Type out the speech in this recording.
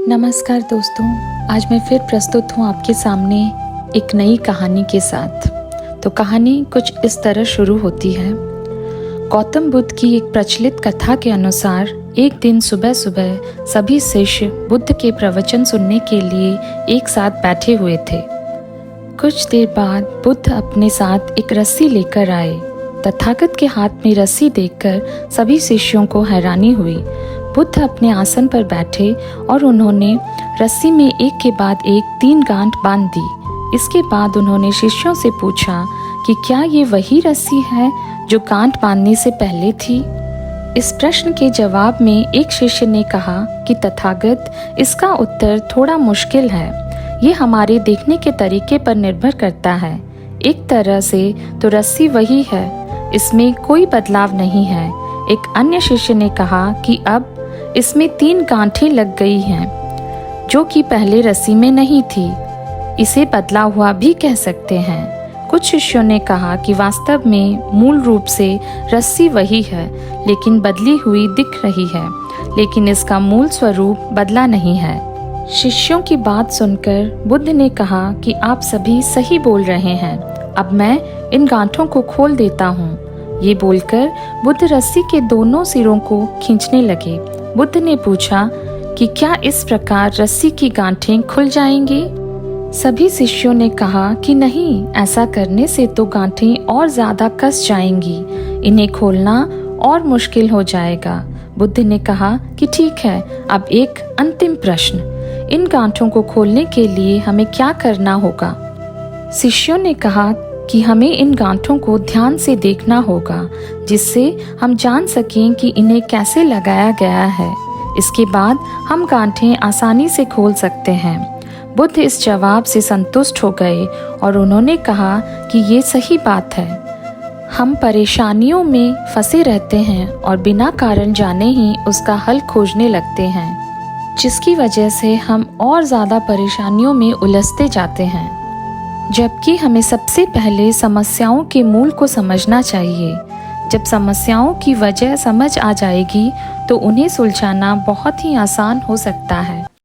नमस्कार दोस्तों, आज मैं फिर प्रस्तुत हूँ आपके सामने एक नई कहानी के साथ। तो कहानी कुछ इस तरह शुरू होती है। गौतम बुद्ध की एक प्रचलित कथा के अनुसार एक दिन सुबह सुबह सभी शिष्य बुद्ध के प्रवचन सुनने के लिए एक साथ बैठे हुए थे। कुछ देर बाद बुद्ध अपने साथ एक रस्सी लेकर आए। तथागत के हाथ में रस्सी देखकर सभी शिष्यों को हैरानी हुई। बुद्ध अपने आसन पर बैठे और उन्होंने रस्सी में एक के बाद एक 3 गांठ बांध दी। इसके बाद उन्होंने शिष्यों से पूछा कि क्या ये वही रस्सी है जो गांठ बांधने से पहले थी। इस प्रश्न के जवाब में एक शिष्य ने कहा कि तथागत, इसका उत्तर थोड़ा मुश्किल है। ये हमारे देखने के तरीके पर निर्भर करता है। एक तरह से तो रस्सी वही है, इसमें कोई बदलाव नहीं है। एक अन्य शिष्य ने कहा कि अब इसमें 3 गांठें लग गई हैं, जो कि पहले रस्सी में नहीं थी। इसे बदला हुआ भी कह सकते हैं। कुछ शिष्यों ने कहा कि वास्तव में मूल रूप से रस्सी वही है, लेकिन बदली हुई दिख रही है, लेकिन इसका मूल स्वरूप बदला नहीं है। शिष्यों की बात सुनकर बुद्ध ने कहा कि आप सभी सही बोल रहे हैं, अब मैं इन गांठों को खोल देता हूँ। ये बोलकर बुद्ध रस्सी के दोनों सिरों को खींचने लगे। बुद्ध ने पूछा कि क्या इस प्रकार रस्सी की गांठें खुल जाएंगी? सभी शिष्यों ने कहा कि नहीं, ऐसा करने से तो गांठें और ज्यादा कस जाएंगी, इन्हें खोलना और मुश्किल हो जाएगा। बुद्ध ने कहा कि ठीक है, अब एक अंतिम प्रश्न, इन गांठों को खोलने के लिए हमें क्या करना होगा? शिष्यों ने कहा कि हमें इन गांठों को ध्यान से देखना होगा, जिससे हम जान सकें कि इन्हें कैसे लगाया गया है। इसके बाद हम गांठें आसानी से खोल सकते हैं। बुद्ध इस जवाब से संतुष्ट हो गए और उन्होंने कहा कि ये सही बात है। हम परेशानियों में फंसे रहते हैं और बिना कारण जाने ही उसका हल खोजने लगते हैं, जिसकी वजह से हम और ज़्यादा परेशानियों में उलझते जाते हैं। जबकि हमें सबसे पहले समस्याओं के मूल को समझना चाहिए। जब समस्याओं की वजह समझ आ जाएगी तो उन्हें सुलझाना बहुत ही आसान हो सकता है।